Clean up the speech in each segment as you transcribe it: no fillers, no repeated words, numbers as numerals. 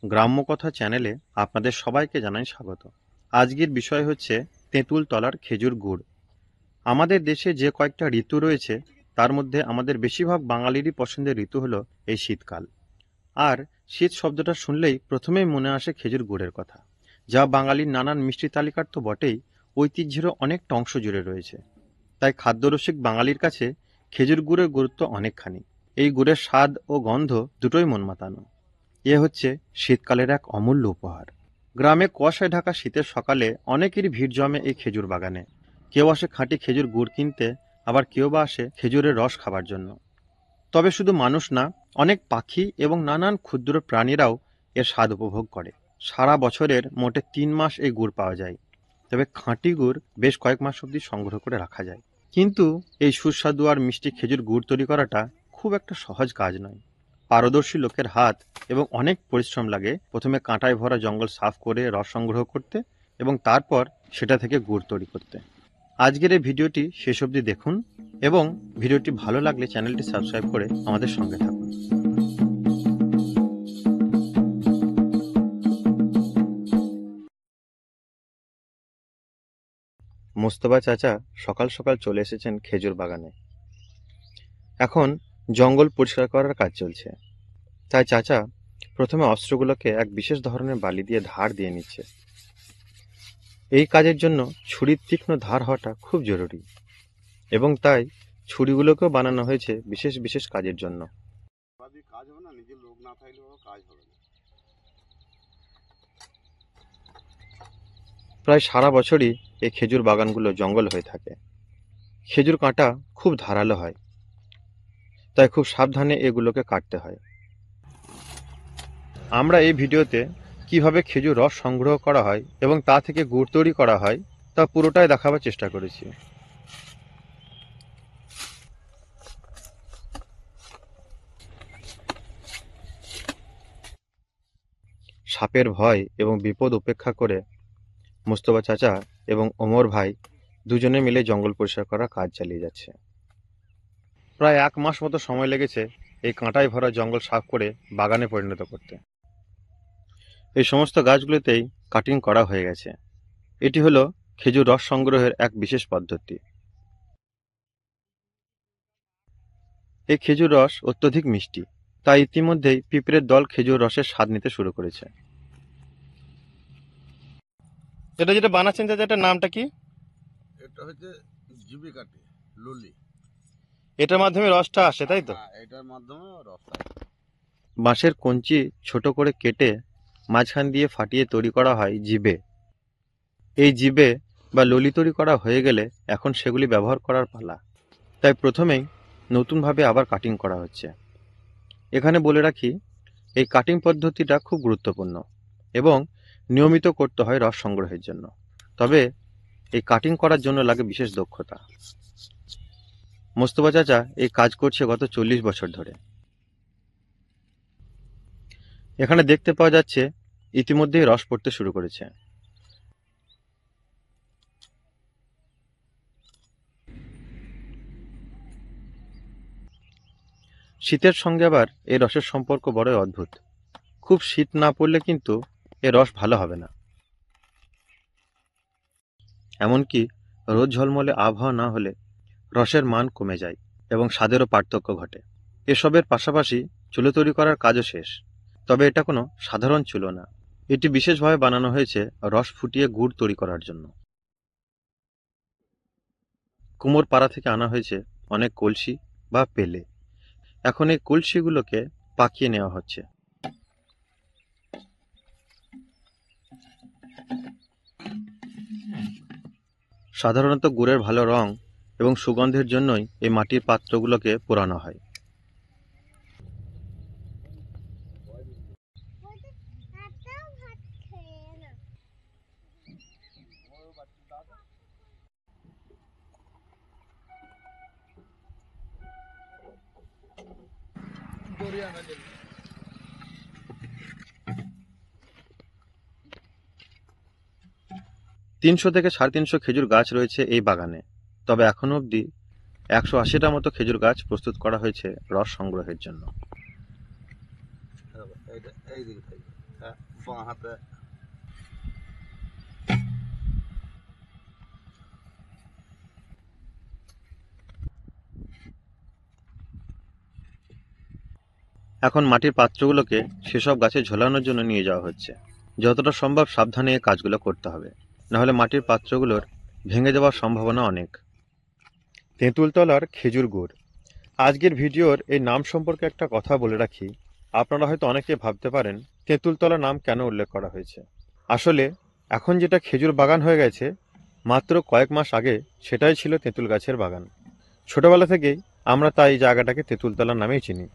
গ্রাম্য কথা চ্যানেলে আপনাদের সবাইকে জানাই স্বাগত। আজকের বিষয় হচ্ছে তেঁতুল তলার খেজুর গুড়। আমাদের দেশে যে কয়েকটা ঋতু রয়েছে তার মধ্যে আমাদের বেশিরভাগ বাঙালিরই পছন্দের ঋতু হলো এই শীতকাল। আর শীত শব্দটা শুনলেই প্রথমেই মনে আসে খেজুর গুড়ের কথা, যা বাঙালির নানান মিষ্টি তালিকার তো বটেই, ঐতিহ্যেরও অনেকটা অংশ জুড়ে রয়েছে। তাই খাদ্যরসিক বাঙালির কাছে খেজুর গুড়ের গুরুত্ব অনেকখানি। এই গুড়ের স্বাদ ও গন্ধ দুটোই মন মাতানো। এ হচ্ছে শীতকালের এক অমূল্য উপহার। গ্রামে কুয়াশায় ঢাকা শীতের সকালে অনেকেরই ভিড় জমে এই খেজুর বাগানে। কেউ আসে খাঁটি খেজুর গুড় কিনতে, আবার কেউ বা আসে খেজুরের রস খাবার জন্য। তবে শুধু মানুষ না, অনেক পাখি এবং নানান ক্ষুদ্র প্রাণীরাও এর স্বাদ উপভোগ করে। সারা বছরের মোটে 3 মাস এই গুড় পাওয়া যায়, তবে খাঁটি গুড় বেশ কয়েক মাস অবধি সংগ্রহ করে রাখা যায়। কিন্তু এই সুস্বাদু আর মিষ্টি খেজুর গুড় তৈরি করাটা খুব একটা সহজ কাজ নয়। পারদর্শী লোকের হাত এবং অনেক পরিশ্রম লাগে প্রথমে কাঁটায় ভরা জঙ্গল সাফ করে রস সংগ্রহ করতে এবং তারপর সেটা থেকে গুড় তৈরি করতে। আজকের এই ভিডিওটি শেষ অবধি দেখুন এবং ভিডিওটি ভালো লাগলে চ্যানেলটি সাবস্ক্রাইব করে আমাদের সঙ্গে থাকুন। মোস্তফা চাচা সকাল সকাল চলে এসেছেন খেজুর বাগানে। এখন জঙ্গল পরিষ্কার করার কাজ চলছে, তাই চাচা প্রথমে অস্ত্রগুলোকে এক বিশেষ ধরনের বালি দিয়ে ধার দিয়ে নিচ্ছে। এই কাজের জন্য ছুরির তীক্ষ্ণ ধার হওয়াটা খুব জরুরি, এবং তাই ছুরিগুলোকেও বানানো হয়েছে বিশেষ বিশেষ কাজের জন্য। কাজ হবে না, নিজের লোক না থাকলেও কাজ হবে না। প্রায় সারা বছরই এই খেজুর বাগানগুলো জঙ্গল হয়ে থাকে। খেজুর কাঁটা খুব ধারালো হয়, তাই খুব সাবধানে এগুলোকে কাটতে হয়। আমরা এই ভিডিওতে কিভাবে খেজুর রস সংগ্রহ করা হয় এবং তা থেকে গুড় তৈরি করা হয় তা পুরোটাই দেখাবার চেষ্টা করেছি। সাপের ভয় এবং বিপদ উপেক্ষা করে মোস্তফা চাচা এবং ওমর ভাই দুজনে মিলে জঙ্গল পরিষ্কার করার কাজ চালিয়ে যাচ্ছে। প্রায় 1 মাস মতো সময় লেগেছে এই কাঁটায় ভরা জঙ্গল সাফ করে বাগানে পরিণত করতে। এই সমস্ত গাছগুলোতেই কাটিং করা হয়ে গেছে। এটি হলো খেজুর রস সংগ্রহের এক বিশেষ পদ্ধতি। এই খেজুর রস অত্যধিক মিষ্টি, তাই ইতিমধ্যেই পিঁপড়ের দল খেজুর রসের স্বাদ নিতে শুরু করেছে। এটা যেটা বানাচ্ছেন চাচা, এটার নামটা কি? এটা হচ্ছে জিবি কাঠি, লুলি। এটার মাধ্যমে রসটা আসে, তাই তো? এটার মাধ্যমে রস হয়। বাঁশের কঞ্চি ছোট করে কেটে মাঝখান দিয়ে ফাটিয়ে তৈরি করা হয় জিবে। এই জিবে বা ললি তৈরি করা হয়ে গেলে এখন সেগুলি ব্যবহার করার পালা। তাই প্রথমেই নতুনভাবে আবার কাটিং করা হচ্ছে। এখানে বলে রাখি, এই কাটিং পদ্ধতিটা খুব গুরুত্বপূর্ণ এবং নিয়মিত করতে হয় রস সংগ্রহের জন্য। তবে এই কাটিং করার জন্য লাগে বিশেষ দক্ষতা। মোস্তফা চাচা এই কাজ করছে গত 40 বছর ধরে। এখানে দেখতে পাওয়া যাচ্ছে ইতিমধ্যেই রস পড়তে শুরু করেছে। শীতের সঙ্গে আবার এই রসের সম্পর্ক বড়ই অদ্ভুত। খুব শীত না পড়লে কিন্তু এ রস ভালো হবে না। এমনকি রোদ ঝলমলে আবহাওয়া না হলে রসের মান কমে যায় এবং স্বাদেরও পার্থক্য ঘটে। এসবের পাশাপাশি চুলো তৈরি করার কাজও শেষ। তবে এটা কোনো সাধারণ চুলো না, এটি বিশেষভাবে বানানো হয়েছে রস ফুটিয়ে গুড় তৈরি করার জন্য। কুমোর পাড়া থেকে আনা হয়েছে অনেক কলসি বা পেলে। এখন এই কলসিগুলোকে পাকিয়ে নেওয়া হচ্ছে। সাধারণত গুড়ের ভালো রং এবং সুগন্ধের জন্যই এই মাটির পাত্রগুলোকে পোড়ানো হয়। তিনশো থেকে 350 খেজুর গাছ রয়েছে এই বাগানে। তবে এখনো অবধি 180টা মতো খেজুর গাছ প্রস্তুত করা হয়েছে রস সংগ্রহের জন্য। বাঁ হাতে। এখন মাটির পাত্রগুলোকে সেসব গাছে ঝোলানোর জন্য নিয়ে যাওয়া হচ্ছে। যতটা সম্ভব সাবধানে এই কাজগুলো করতে হবে, নাহলে মাটির পাত্রগুলোর ভেঙে যাওয়ার সম্ভাবনা অনেক। তেঁতুলতলার খেজুর গুড়। আজকের ভিডিওর এই নাম সম্পর্কে একটা কথা বলে রাখি। আপনারা হয়তো অনেকে ভাবতে পারেন তেঁতুলতলা নাম কেন উল্লেখ করা হয়েছে। আসলে এখন যেটা খেজুর বাগান হয়ে গেছে, মাত্র কয়েক মাস আগে সেটাই ছিল তেঁতুল গাছের বাগান। ছোটবেলা থেকেই আমরা তাই এই জায়গাটাকে তেঁতুলতলা নামেই চিনি।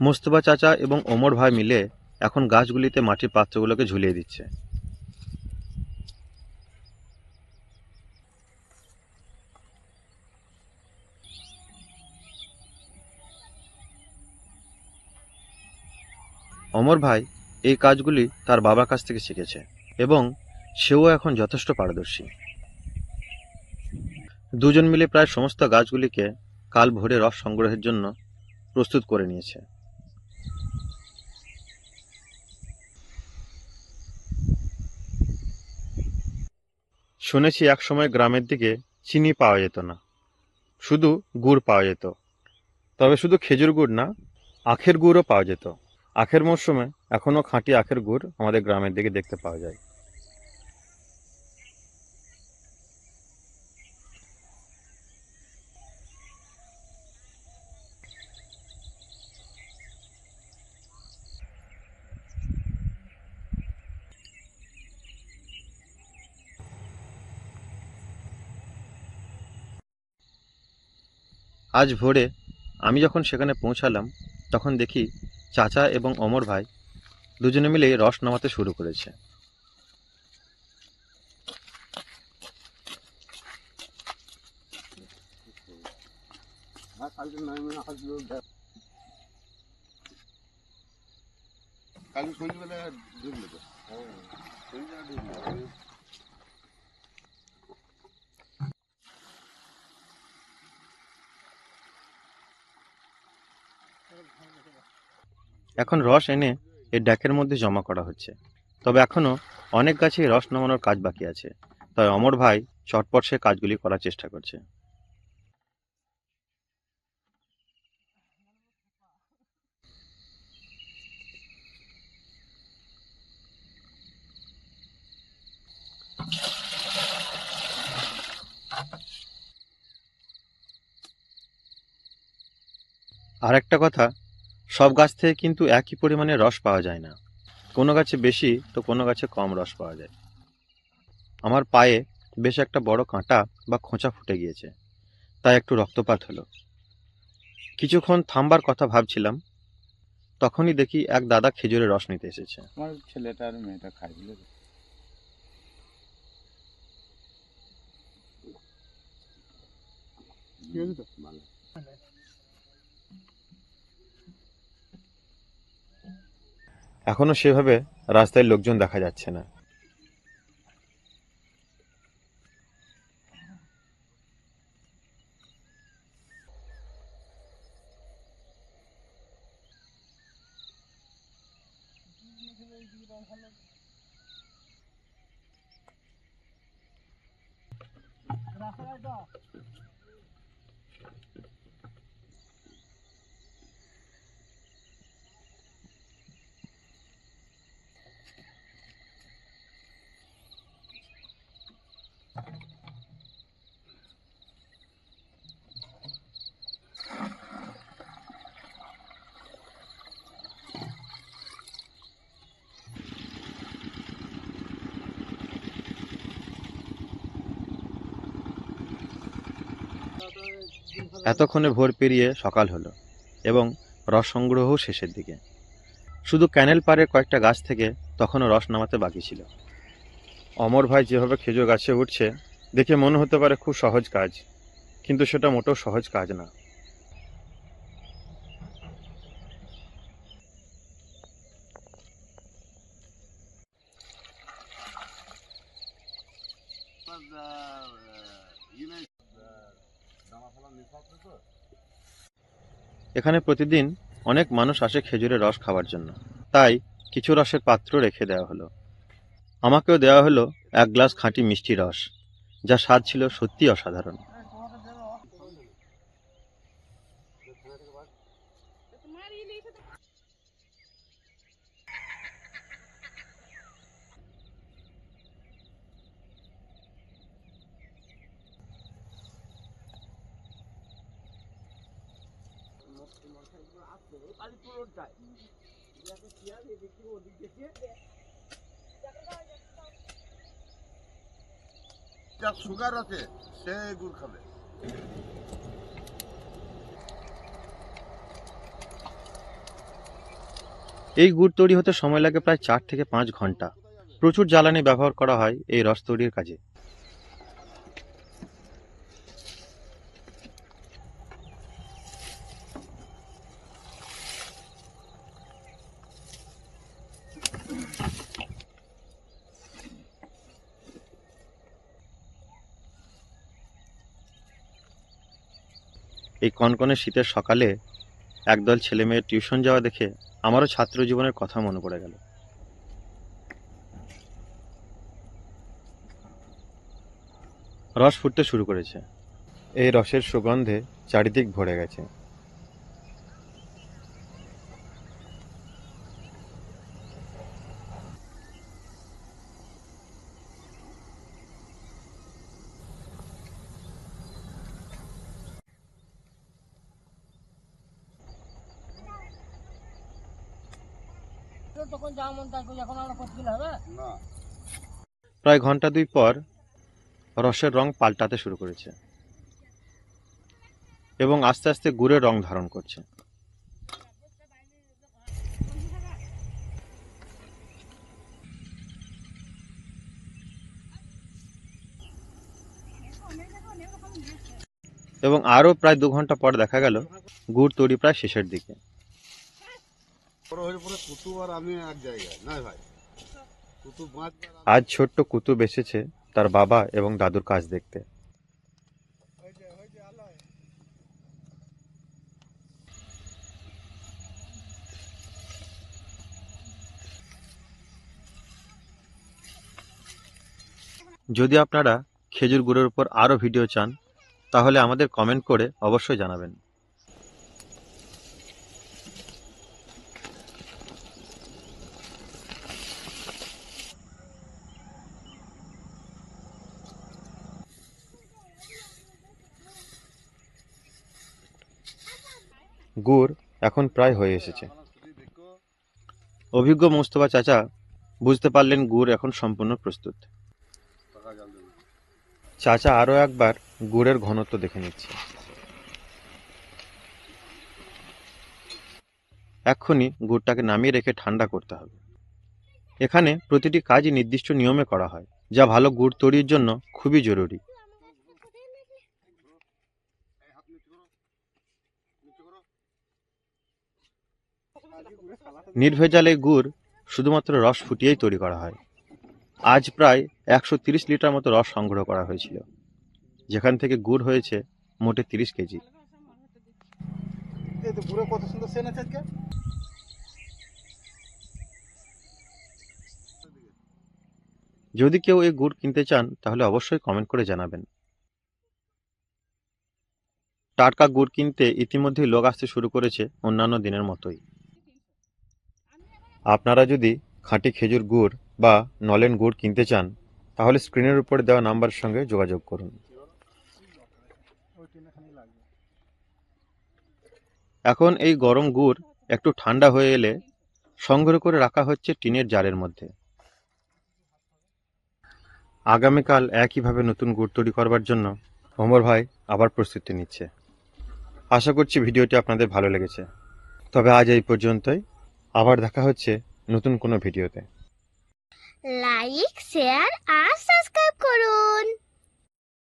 মোস্তফা চাচা এবং ওমর ভাই মিলে এখন গাছগুলিতে মাটির পাত্রগুলোকে ঝুলিয়ে দিচ্ছে। অমর ভাই এই কাজগুলি তার বাবার কাছ থেকে শিখেছে এবং সেও এখন যথেষ্ট পারদর্শী। দুজন মিলে প্রায় সমস্ত গাছগুলিকে কাল ভোরে রস সংগ্রহের জন্য প্রস্তুত করে নিয়েছে। শুনেছি একসময় গ্রামের দিকে চিনি পাওয়া যেত না, শুধু গুড় পাওয়া যেত। তবে শুধু খেজুর গুড় না, আখের গুড়ও পাওয়া যেত। আখের মরশুমে এখনো খাঁটি আখের গুড় আমাদের গ্রামের দিকে দেখতে পাওয়া যায়। আজ ভোরে আমি যখন সেখানে পৌঁছালাম, তখন দেখি চাচা এবং অমর ভাই দুজনে মিলে রস নামাতে শুরু করেছে। কালকে নামে আসলো, কালকে সন্ধ্যেবেলা ঢুকলো তো। সন্ধ্যেবেলা ঢুকলো। এখন রস এনে এই ড্যাকের মধ্যে জমা করা হচ্ছে। তবে এখনো অনেক গাছে রস নামানোর কাজ বাকি আছে, তাই অমর ভাই চটপট সে কাজগুলি করার চেষ্টা করছে। আর একটা কথা, সব গাছ থেকে কিন্তু একই পরিমাণে রস পাওয়া যায় না। কোনো গাছে বেশি তো কোনো গাছে কম রস পাওয়া যায়। আমার পায়ে বেশ একটা বড় কাঁটা বা খোঁচা ফুটে গিয়েছে, তাই একটু রক্তপাত হলো। কিছুক্ষণ থামবার কথা ভাবছিলাম, তখনই দেখি এক দাদা খেজুরের রস নিতে এসেছে। আমার ছেলেটা আর মেয়েটা খাই দিল। এখনো সেভাবে রাস্তায় লোকজন দেখা যাচ্ছে না। এতক্ষণে ভোর পেরিয়ে সকাল হলো এবং রস সংগ্রহ শেষের দিকে। শুধু ক্যানেল পাড়ের কয়েকটা গাছ থেকে তখনও রস নামাতে বাকি ছিল। অমর ভাই যেভাবে খেজুর গাছে উঠছে দেখে মনে হতে পারে খুব সহজ কাজ, কিন্তু সেটা মোটেও সহজ কাজ না। এখানে প্রতিদিন অনেক মানুষ আসে খেজুরের রস খাওয়ার জন্য, তাই কিছু রসের পাত্র রেখে দেওয়া হলো। আমাকেও দেওয়া হলো এক গ্লাস খাঁটি মিষ্টি রস, যা স্বাদ ছিল সত্যি অসাধারণ। যার সুগার আছে সে গুড় খাবে। এই গুড় তৈরি হতে সময় লাগে প্রায় 4 থেকে 5 ঘন্টা। প্রচুর জ্বালানি ব্যবহার করা হয় এই রস তৈরির কাজে। এই কনকনে শীতের সকালে একদল ছেলে মেয়ের টিউশন যাওয়া দেখে আমারও ছাত্র জীবনের কথা মনে পড়ে গেল। রস ফুটতে শুরু করেছে। এই রসের সুগন্ধে চারিদিক ভরে গেছে। তখন যা মন তাই করি, এখন আমরা করতে গেলে হবে না, প্রায় ঘন্টা 2 পর রসের রং পাল্টাতে শুরু করেছে এবং আস্তে আস্তে গুড়ের রং ধারণ করছে। এবং আরও প্রায় 2 ঘন্টা পর দেখা গেল গুড় তৈরি প্রায় শেষের দিকে। বড় হয়ে পরে কুতু আর আমি এক জায়গায় না ভাই, কুতু মাছ আজ ছোট্ট কুতুব এসেছে তার বাবা এবং দাদুর কাজ দেখতে। যদি আপনারা খেজুর গুড়ের উপর আরও ভিডিও চান, তাহলে আমাদের কমেন্ট করে অবশ্যই জানাবেন। গুড় এখন প্রায় হয়ে এসেছে। অভিজ্ঞ মোস্তফা চাচা বুঝতে পারলেন গুড় এখন সম্পূর্ণ প্রস্তুত। চাচা আরও একবার গুড়ের ঘনত্ব দেখে নিচ্ছে। এক্ষুনি গুড়টাকে নামিয়ে রেখে ঠান্ডা করতে হবে। এখানে প্রতিটি কাজই নির্দিষ্ট নিয়মে করা হয়, যা ভালো গুড় তৈরির জন্য খুবই জরুরি। নির্ভেজাল এই গুড় শুধুমাত্র রস ফুটিয়েই তৈরি করা হয়। আজ প্রায় 130 লিটার মতো রস সংগ্রহ করা হয়েছিল, যেখান থেকে গুড় হয়েছে মোটে 30 কেজি। এই তো পুরো কত সুন্দর সেন আছে আজকে। যদি কেউ এই গুড় কিনতে চান তাহলে অবশ্যই কমেন্ট করে জানাবেন। টাটকা গুড় কিনতে ইতিমধ্যেই লোক আসতে শুরু করেছে অন্যান্য দিনের মতোই। আপনারা যদি খাঁটি খেজুর গুড় বা নলেন গুড় কিনতে চান তাহলে স্ক্রিনের উপরে দেওয়া নাম্বারের সঙ্গে যোগাযোগ করুন। এখন এই গরম গুড় একটু ঠান্ডা হয়ে এলে সংগ্রহ করে রাখা হচ্ছে টিনের জারের মধ্যে। আগামীকাল একইভাবে নতুন গুড় তৈরি করবার জন্য ওমর ভাই আবার প্রস্তুতি নিচ্ছে। আশা করছি ভিডিওটি আপনাদের ভালো লেগেছে। তবে আজ এই পর্যন্তই। আবার দেখা হচ্ছে নতুন কোনো ভিডিওতে। লাইক, শেয়ার আর সাবস্ক্রাইব করুন।